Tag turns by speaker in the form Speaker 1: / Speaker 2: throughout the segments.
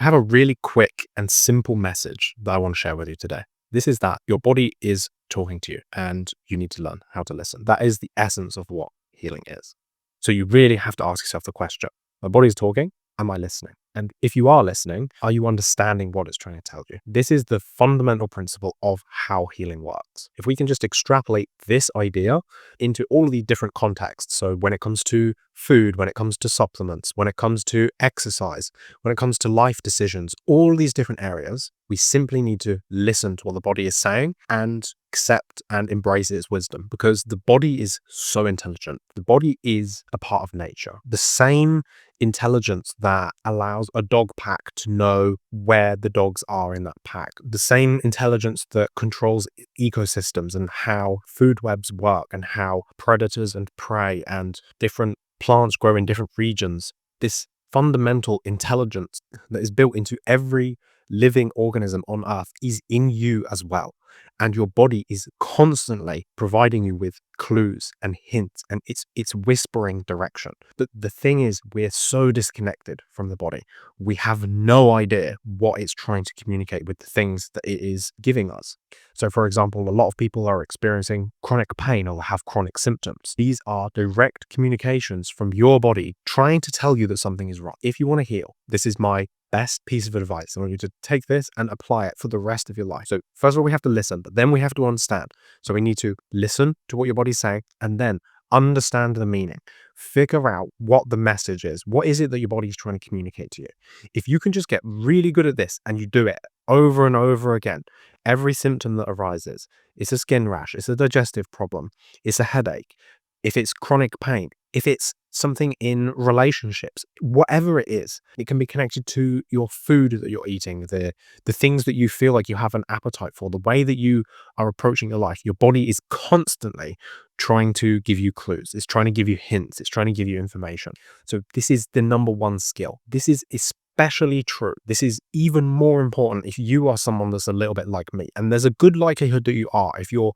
Speaker 1: I have a really quick and simple message that I want to share with you today. This is that your body is talking to you and you need to learn how to listen. That is the essence of what healing is. So you really have to ask yourself the question, my body's talking, am I listening? And if you are listening, are you understanding what it's trying to tell you? This is the fundamental principle of how healing works. If we can just extrapolate this idea into all of the different contexts. So when it comes to food, when it comes to supplements, when it comes to exercise, when it comes to life decisions, all these different areas, we simply need to listen to what the body is saying and accept and embrace its wisdom, because the body is so intelligent. The body is a part of nature. The same intelligence that allows a dog pack to know where the dogs are in that pack, the same intelligence that controls ecosystems and how food webs work and how predators and prey and different plants grow in different regions, this fundamental intelligence that is built into every living organism on earth is in you as well. And your body is constantly providing you with clues and hints, and it's whispering direction. The thing is, we're so disconnected from the body. We have no idea what it's trying to communicate with the things that it is giving us. So for example, a lot of people are experiencing chronic pain or have chronic symptoms. These are direct communications from your body trying to tell you that something is wrong. If you want to heal, this is my best piece of advice. I want you to take this and apply it for the rest of your life. So first of all, we have to listen, but then we have to understand. So we need to listen to what your body's saying and then understand the meaning. Figure out what the message is. What is it that your body's trying to communicate to you? If you can just get really good at this and you do it over and over again, every symptom that arises, it's a skin rash, it's a digestive problem, it's a headache, if it's chronic pain, if it's something in relationships, whatever it is, it can be connected to your food that you're eating, the things that you feel like you have an appetite for, the way that you are approaching your life. Your body is constantly trying to give you clues. It's trying to give you hints. It's trying to give you information. So this is the number one skill. This is especially true. This is even more important if you are someone that's a little bit like me. And there's a good likelihood that you are. If you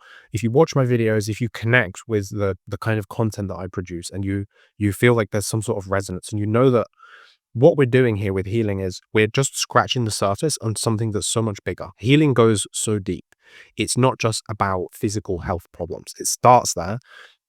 Speaker 1: watch my videos, if you connect with the kind of content that I produce, and you feel like there's some sort of resonance, and you know that what we're doing here with healing is we're just scratching the surface on something that's so much bigger. Healing goes so deep. It's not just about physical health problems. It starts there,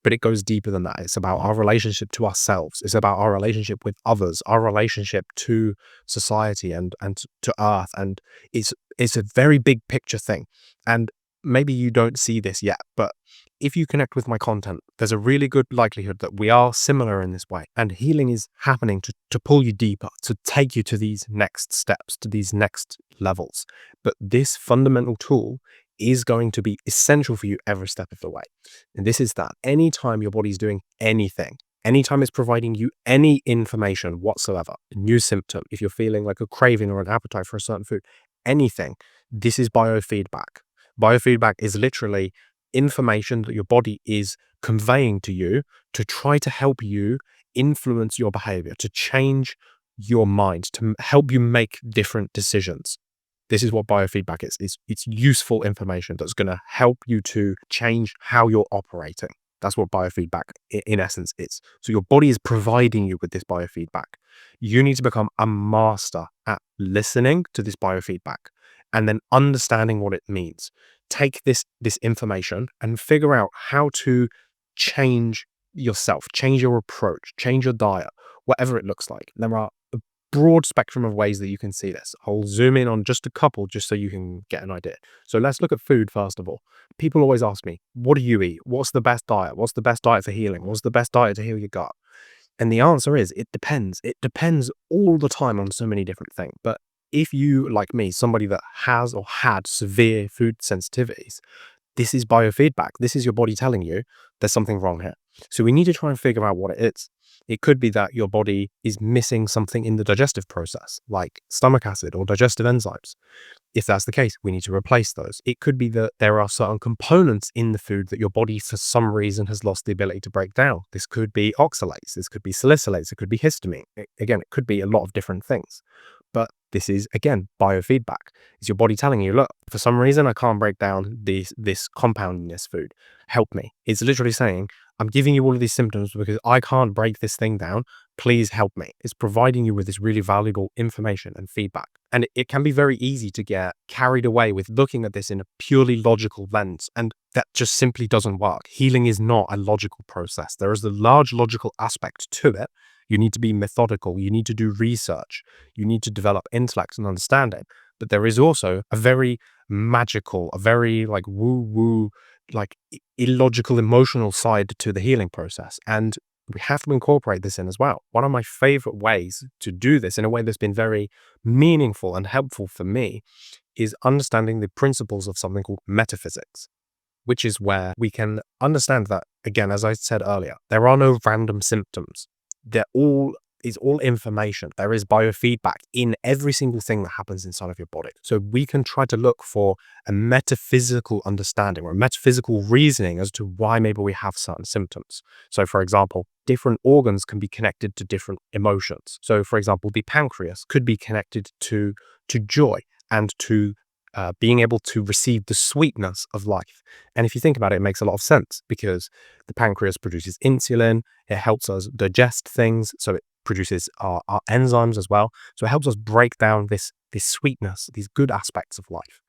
Speaker 1: but it goes deeper than that. It's about our relationship to ourselves. It's about our relationship with others, our relationship to society and to earth. And it's a very big picture thing. And maybe you don't see this yet, but if you connect with my content, there's a really good likelihood that we are similar in this way. And healing is happening to pull you deeper, to take you to these next steps, to these next levels. But this fundamental tool is going to be essential for you every step of the way. And this is that anytime your body's doing anything, anytime it's providing you any information whatsoever, a new symptom, if you're feeling like a craving or an appetite for a certain food, anything, this is biofeedback. Biofeedback is literally information that your body is conveying to you to try to help you influence your behavior, to change your mind, to help you make different decisions. This is what biofeedback is. It's useful information that's going to help you to change how you're operating. That's what biofeedback in essence is. So your body is providing you with this biofeedback. You need to become a master at listening to this biofeedback and then understanding what it means. Take this information and figure out how to change yourself, change your approach, change your diet, whatever it looks like. There are a broad spectrum of ways that you can see this. I'll zoom in on just a couple just so you can get an idea. So let's look at food first of all. People always ask me, what do you eat? What's the best diet? What's the best diet for healing? What's the best diet to heal your gut? And the answer is, it depends. It depends all the time on so many different things. But if you, like me, somebody that has or had severe food sensitivities, this is biofeedback. This is your body telling you there's something wrong here. So we need to try and figure out what it is. It could be that your body is missing something in the digestive process, like stomach acid or digestive enzymes. If that's the case, we need to replace those. It could be that there are certain components in the food that your body, for some reason, has lost the ability to break down. This could be oxalates, this could be salicylates, it could be histamine. Again, it could be a lot of different things. But this is, again, biofeedback. It's your body telling you, look, for some reason, I can't break down this compound in this food. Help me. It's literally saying, I'm giving you all of these symptoms because I can't break this thing down. Please help me. It's providing you with this really valuable information and feedback. And it can be very easy to get carried away with looking at this in a purely logical lens. And that just simply doesn't work. Healing is not a logical process. There is a large logical aspect to it. You need to be methodical. You need to do research. You need to develop intellect and understanding. But there is also a very magical, a very like woo-woo, like illogical, emotional side to the healing process. And we have to incorporate this in as well. One of my favorite ways to do this in a way that's been very meaningful and helpful for me is understanding the principles of something called metaphysics, which is where we can understand that, again, as I said earlier, there are no random symptoms. Is all information. There is biofeedback in every single thing that happens inside of your body. So we can try to look for a metaphysical understanding or a metaphysical reasoning as to why maybe we have certain symptoms. So for example, different organs can be connected to different emotions. So for example, the pancreas could be connected to joy and to being able to receive the sweetness of life. And if you think about it, it makes a lot of sense because the pancreas produces insulin. It helps us digest things. So it produces our enzymes as well. So it helps us break down this sweetness, these good aspects of life.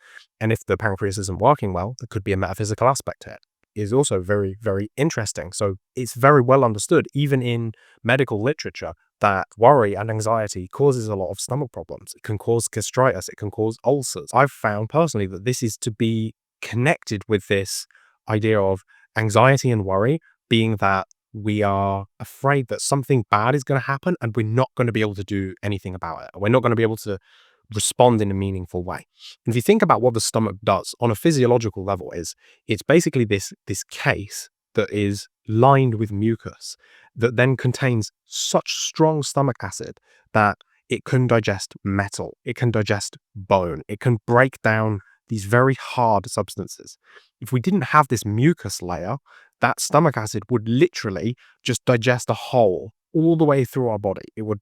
Speaker 1: And if the pancreas isn't working well, there could be a metaphysical aspect to it. It is also very, very interesting. So it's very well understood, even in medical literature, that worry and anxiety causes a lot of stomach problems. It can cause gastritis. It can cause ulcers. I've found personally that this is to be connected with this idea of anxiety and worry being that we are afraid that something bad is going to happen and we're not going to be able to do anything about it. We're not going to be able to respond in a meaningful way. And if you think about what the stomach does on a physiological level, it's basically this case that is lined with mucus that then contains such strong stomach acid that it can digest metal, it can digest bone, it can break down these very hard substances. If we didn't have this mucus layer, that stomach acid would literally just digest a whole all the way through our body. It would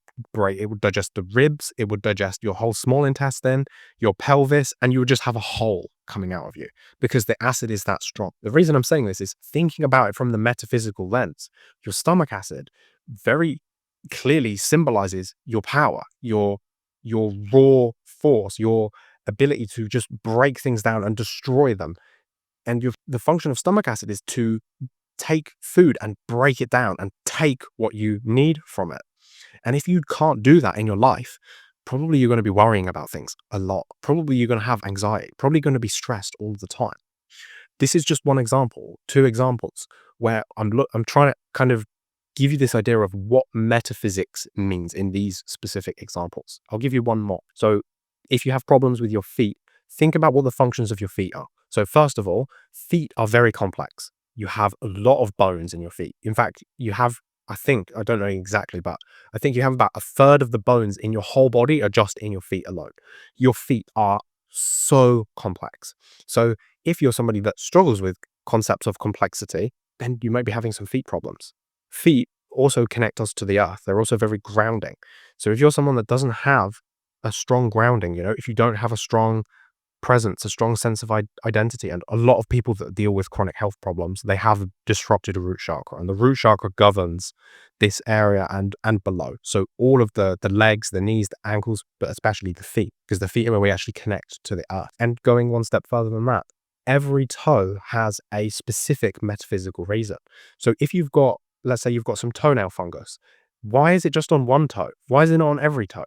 Speaker 1: digest the ribs, it would digest your whole small intestine, your pelvis, and you would just have a hole coming out of you because the acid is that strong. The reason I'm saying this is thinking about it from the metaphysical lens. Your stomach acid very clearly symbolizes your power, your raw force, your ability to just break things down and destroy them. And the function of stomach acid is to take food and break it down and take what you need from it. And if you can't do that in your life, probably you're going to be worrying about things a lot. Probably you're going to have anxiety, probably going to be stressed all the time. This is just one example, two examples where I'm trying to kind of give you this idea of what metaphysics means in these specific examples. I'll give you one more. So if you have problems with your feet, think about what the functions of your feet are. So first of all, feet are very complex. You have a lot of bones in your feet. In fact, you have, I don't know exactly, but I think you have about a third of the bones in your whole body are just in your feet alone. Your feet are so complex. So if you're somebody that struggles with concepts of complexity, then you might be having some feet problems. Feet also connect us to the earth. They're also very grounding. So if you're someone that doesn't have a strong grounding, if you don't have a strong presence, a strong sense of identity, and a lot of people that deal with chronic health problems, they have disrupted a root chakra, and the root chakra governs this area and below. So all of the legs, the knees, the ankles, but especially the feet, because the feet are where we actually connect to the earth. And going one step further than that, every toe has a specific metaphysical reason. So if let's say you've got some toenail fungus, why is it just on one toe? Why is it not on every toe?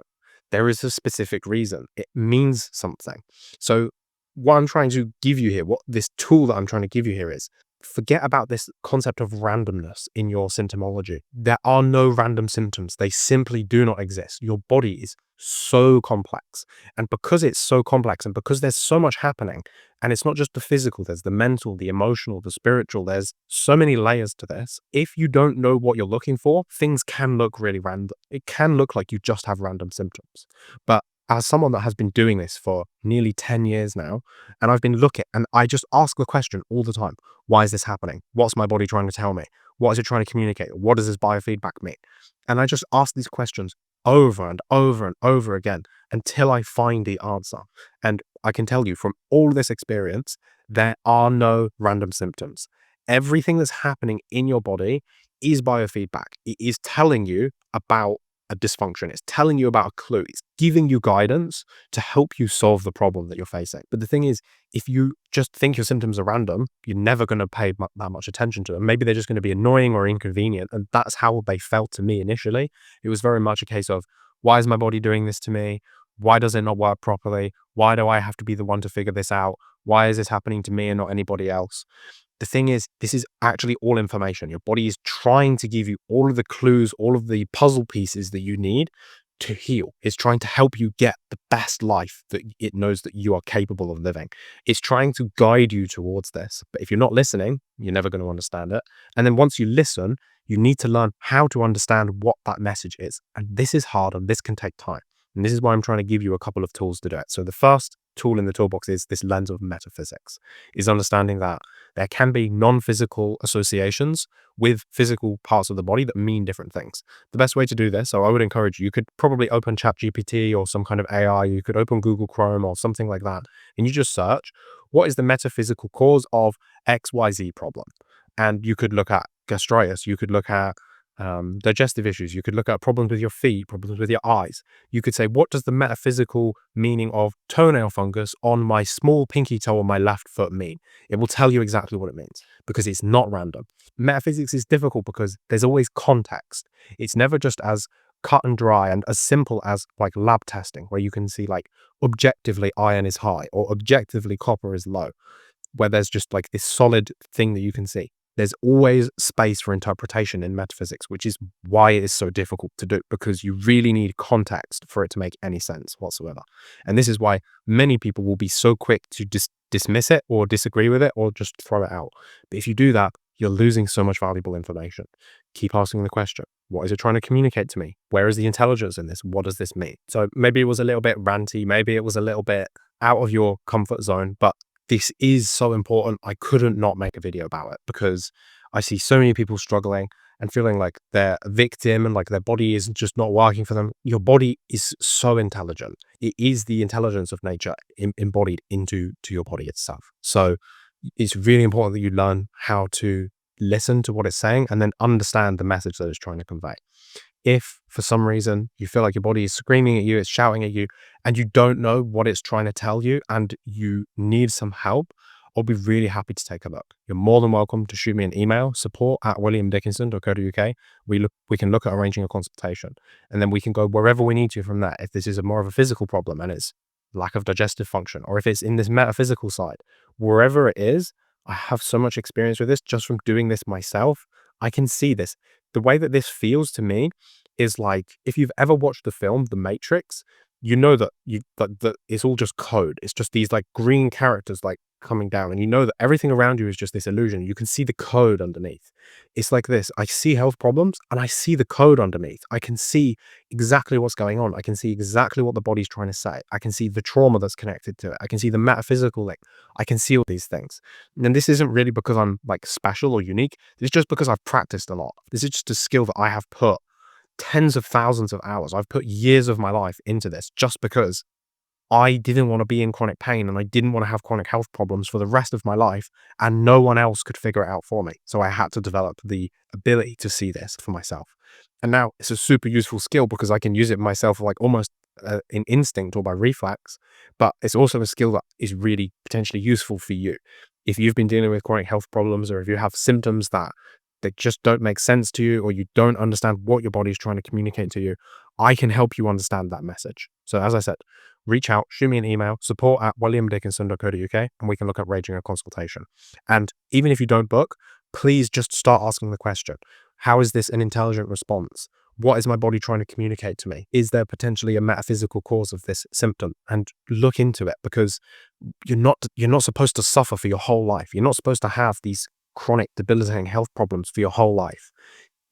Speaker 1: There is a specific reason. It means something. So what I'm trying to give you here, what this tool that I'm trying to give you here is, forget about this concept of randomness in your symptomology. There are no random symptoms. They simply do not exist. Your body is so complex. And because it's so complex and because there's so much happening, and it's not just the physical, there's the mental, the emotional, the spiritual, there's so many layers to this. If you don't know what you're looking for, things can look really random. It can look like you just have random symptoms. But as someone that has been doing this for nearly 10 years now, and I've been looking, and I just ask the question all the time, why is this happening? What's my body trying to tell me? What is it trying to communicate? What does this biofeedback mean? And I just ask these questions over and over and over again until I find the answer. And I can tell you from all this experience, there are no random symptoms. Everything that's happening in your body is biofeedback. It is telling you about a dysfunction. It's telling you about a clue. It's giving you guidance to help you solve the problem that you're facing. But the thing is, if you just think your symptoms are random, you're never going to pay that much attention to them. Maybe they're just going to be annoying or inconvenient. And that's how they felt to me initially. It was very much a case of, why is my body doing this to me? Why does it not work properly? Why do I have to be the one to figure this out? Why is this happening to me and not anybody else? The thing is, this is actually all information. Your body is trying to give you all of the clues, all of the puzzle pieces that you need to heal. It's trying to help you get the best life that it knows that you are capable of living. It's trying to guide you towards this. But if you're not listening, you're never going to understand it. And then once you listen, you need to learn how to understand what that message is. And this is hard and this can take time. And this is why I'm trying to give you a couple of tools to do it. So the first tool in the toolbox is this lens of metaphysics, is understanding that there can be non-physical associations with physical parts of the body that mean different things. The best way to do this, so I would encourage you could probably open ChatGPT or some kind of AI, you could open Google Chrome or something like that, and you just search, what is the metaphysical cause of XYZ problem? And you could look at gastritis, you could look at digestive issues, you could look at problems with your feet, problems with your eyes. You could say, what does the metaphysical meaning of toenail fungus on my small pinky toe on my left foot mean? It will tell you exactly what it means because it's not random. Metaphysics is difficult because there's always context. It's never just as cut and dry and as simple as like lab testing, where you can see like objectively iron is high or objectively copper is low, where there's just like this solid thing that you can see. There's always space for interpretation in metaphysics, which is why it is so difficult to do, because you really need context for it to make any sense whatsoever. And this is why many people will be so quick to dismiss it or disagree with it or just throw it out. But if you do that, you're losing so much valuable information. Keep asking the question. What is it trying to communicate to me? Where is the intelligence in this? What does this mean? So maybe it was a little bit ranty. Maybe it was a little bit out of your comfort zone, but this is so important. I couldn't not make a video about it because I see so many people struggling and feeling like they're a victim and like their body is just not working for them. Your body is so intelligent. It is the intelligence of nature embodied into your body itself. So it's really important that you learn how to listen to what it's saying and then understand the message that it's trying to convey. If for some reason you feel like your body is screaming at you, it's shouting at you, and you don't know what it's trying to tell you and you need some help, I'll be really happy to take a look. You're more than welcome to shoot me an email, support@williamdickinson.co.uk. We can look at arranging a consultation, and then we can go wherever we need to from that. If this is more of a physical problem and it's lack of digestive function, or if it's in this metaphysical side, wherever it is, I have so much experience with this just from doing this myself. I can see this. The way that this feels to me is like, if you've ever watched the film The Matrix, you know that that it's all just code. It's just these like green characters like coming down, and you know that everything around you is just this illusion. You can see the code underneath. It's like this. I see health problems and I see the code underneath. I can see exactly what's going on. I can see exactly what the body's trying to say. I can see the trauma that's connected to it. I can see the metaphysical link. I can see all these things. And this isn't really because I'm like special or unique. It's just because I've practiced a lot. This is just a skill that I have put tens of thousands of hours. I've put years of my life into this just because I didn't want to be in chronic pain and I didn't want to have chronic health problems for the rest of my life, and no one else could figure it out for me. So I had to develop the ability to see this for myself. And now it's a super useful skill because I can use it myself like almost in instinct or by reflex, but it's also a skill that is really potentially useful for you. If you've been dealing with chronic health problems, or if you have symptoms that just don't make sense to you, or you don't understand what your body is trying to communicate to you, I can help you understand that message. So as I said, reach out, shoot me an email, support@williamdickinson.co.uk, and we can look at arranging a consultation. And even if you don't book, please just start asking the question. How is this an intelligent response? What is my body trying to communicate to me? Is there potentially a metaphysical cause of this symptom? And look into it, because you're not supposed to suffer for your whole life. You're not supposed to have these chronic debilitating health problems for your whole life.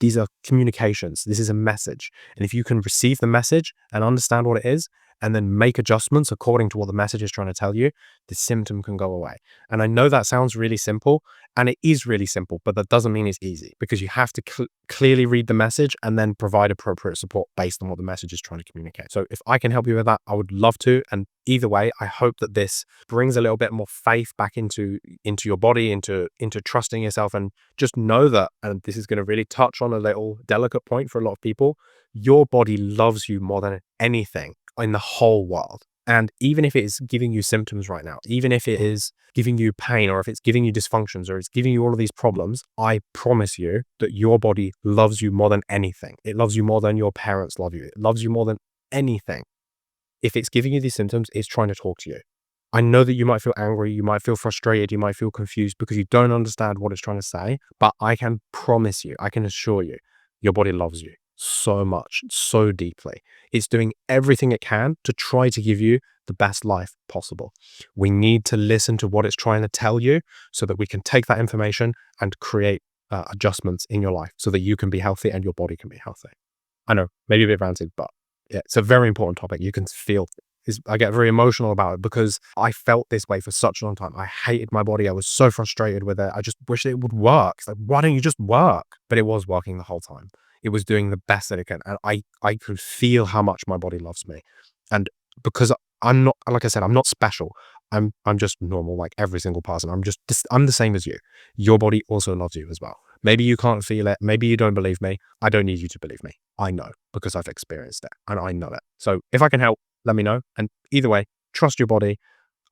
Speaker 1: These are communications. This is a message. And if you can receive the message and understand what it is, and then make adjustments according to what the message is trying to tell you, the symptom can go away. And I know that sounds really simple, and it is really simple, but that doesn't mean it's easy, because you have to clearly read the message and then provide appropriate support based on what the message is trying to communicate. So if I can help you with that, I would love to. And either way, I hope that this brings a little bit more faith back into your body, into trusting yourself, and just know that, and this is going to really touch on a little delicate point for a lot of people, your body loves you more than anything in the whole world. And even if it is giving you symptoms right now, even if it is giving you pain, or if it's giving you dysfunctions, or it's giving you all of these problems, I promise you that your body loves you more than anything. It loves you more than your parents love you. It loves you more than anything. If it's giving you these symptoms, it's trying to talk to you. I know that you might feel angry, you might feel frustrated, you might feel confused because you don't understand what it's trying to say, but I can promise you, I can assure you, your body loves you so much, so deeply. It's doing everything it can to try to give you the best life possible. We need to listen to what it's trying to tell you so that we can take that information and create adjustments in your life so that you can be healthy and your body can be healthy. I know, maybe a bit ranted, but yeah, it's a very important topic. You can feel I get very emotional about it because I felt this way for such a long time. I hated my body. I was so frustrated with it. I just wished it would work. It's like, why don't you just work? But it was working the whole time. It was doing the best that it can. And I could feel how much my body loves me. And because I'm not, like I said, I'm not special. I'm just normal, like every single person. I'm the same as you. Your body also loves you as well. Maybe you can't feel it. Maybe you don't believe me. I don't need you to believe me. I know, because I've experienced it and I know it. So if I can help, let me know. And either way, trust your body,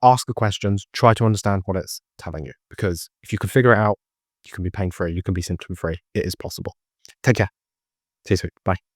Speaker 1: ask the questions, try to understand what it's telling you. Because if you can figure it out, you can be pain-free, you can be symptom-free. It is possible. Take care. See you soon. Bye.